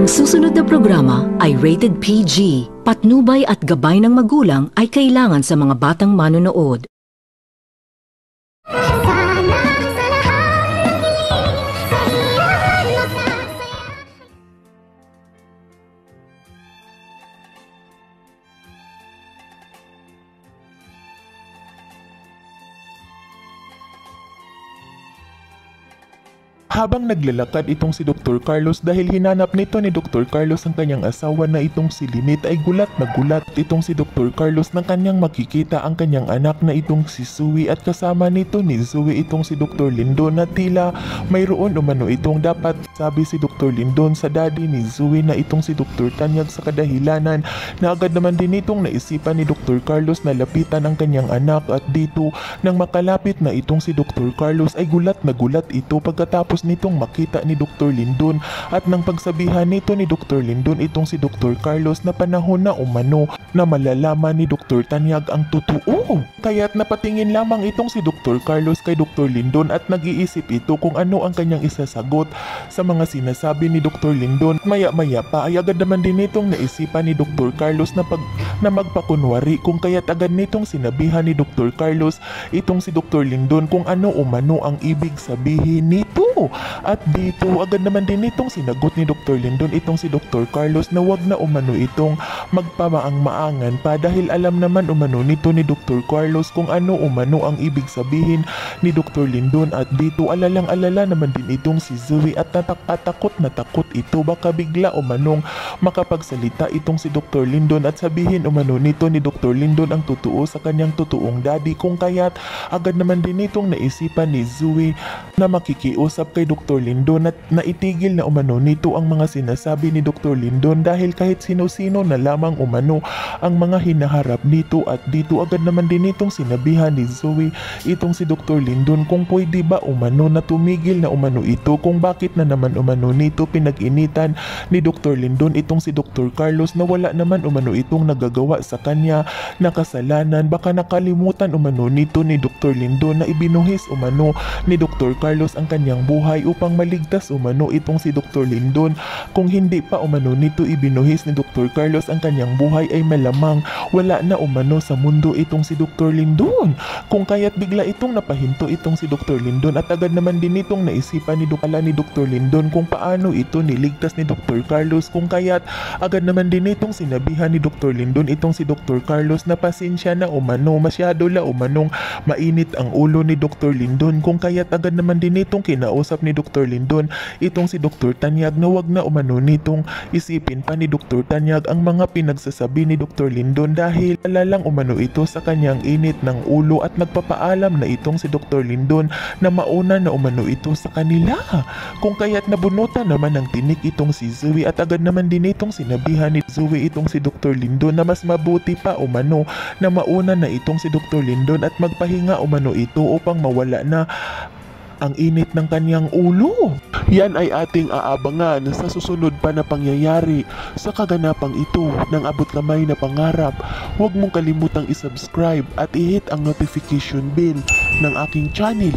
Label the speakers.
Speaker 1: Ang susunod na programa ay rated PG. Patnubay at gabay ng magulang ay kailangan sa mga batang manonood.
Speaker 2: Habang naglalakad itong si Dr. Carlos dahil hinanap nito ni Dr. Carlos ang kanyang asawa na itong si Lynette, ay gulat na gulat itong si Dr. Carlos nang kanyang makikita ang kanyang anak na itong si Zoe at kasama nito ni Zoe itong si Dr. Lindon, na tila mayroon umano itong dapat sabi si Dr. Lindon sa daddy ni Zoe na itong si Dr. Tanyag, sa kadahilanan na agad naman din itong naisipan ni Dr. Carlos na lapitan ang kanyang anak. At dito nang makalapit na itong si Dr. Carlos ay gulat na gulat ito pagkatapos nitong makita ni Dr. Lindon at nang pagsabihan nito ni Dr. Lindon itong si Dr. Carlos na panahon na umano na malalaman ni Dr. Tanyag ang totoo. Kaya't napatingin lamang itong si Dr. Carlos kay Dr. Lindon at nag-iisip ito kung ano ang kanyang isasagot sa mga sinasabi ni Dr. Lindon. Maya-maya pa ay agad naman din itong naisipan ni Dr. Carlos na magpakunwari, kung kaya't agad nitong sinabihan ni Dr. Carlos itong si Dr. Lindon kung ano umano ang ibig sabihin nito. At dito agad naman din itong sinagot ni Dr. Lindon itong si Dr. Carlos na wag na umano itong magpamaang-maangan pa dahil alam naman umano nito ni Dr. Carlos kung ano umano ang ibig sabihin ni Dr. Lindon. At dito alalang-alala naman din itong si Zoe at takot na takot ito baka bigla umanong makapagsalita itong si Dr. Lindon at sabihin umano nito ni Dr. Lindon ang totoo sa kanyang totoong daddy, kung kaya't agad naman din itong naisipan ni Zoe na makikiusap kay Dr. Lindon at naitigil na umano nito ang mga sinasabi ni Dr. Lindon dahil kahit sino-sino na lamang umano ang mga hinaharap nito. At dito agad naman din itong sinabihan ni Zoe itong si Dr. Lindon kung pwede ba umano na tumigil na umano ito, kung bakit na naman umano nito pinag-initan ni Dr. Lindon itong si Dr. Carlos na wala naman umano itong nagagawa sa kanya na kasalanan. Baka nakalimutan umano nito ni Dr. Lindon na ibinuhis umano ni Dr. Carlos ang kanyang buhay upang maligtas umano itong si Dr. Lindon. Kung hindi pa umano nito ibinuhis ni Dr. Carlos ang kanyang buhay ay malamang wala na umano sa mundo itong si Dr. Lindon. Kung kaya't bigla itong napahinto itong si Dr. Lindon at agad naman din itong naisipan ni Dr. Lindon kung paano ito niligtas ni Dr. Carlos, kung kaya't agad naman din itong sinabihan ni Dr. Lindon itong si Dr. Carlos na pasensya na umano, masyado la umanong mainit ang ulo ni Dr. Lindon, kung kaya't agad naman din itong kinausap ni Dr. Lindon itong si Dr. Tanyag na wag na umano nitong isipin pa ni Dr. Tanyag ang mga pinagsasabi ni Dr. Lindon dahil alalang umano ito sa kanyang init ng ulo at nagpapaalam na itong si Dr. Lindon na mauna na umano ito sa kanila. Kung kaya't nabunutan naman ng tinik itong si Zoe at agad naman din itong sinabihan ni Zoe itong si Dr. Lindon na mas mabuti pa umano na mauna na itong si Dr. Lindon at magpahinga umano ito upang mawala na ang init ng kanyang ulo. Yan ay ating aabangan sa susunod pa na pangyayari sa kaganapang ito ng abot kamay na pangarap. Huwag mong kalimutang isubscribe at i-hit ang notification bell ng aking channel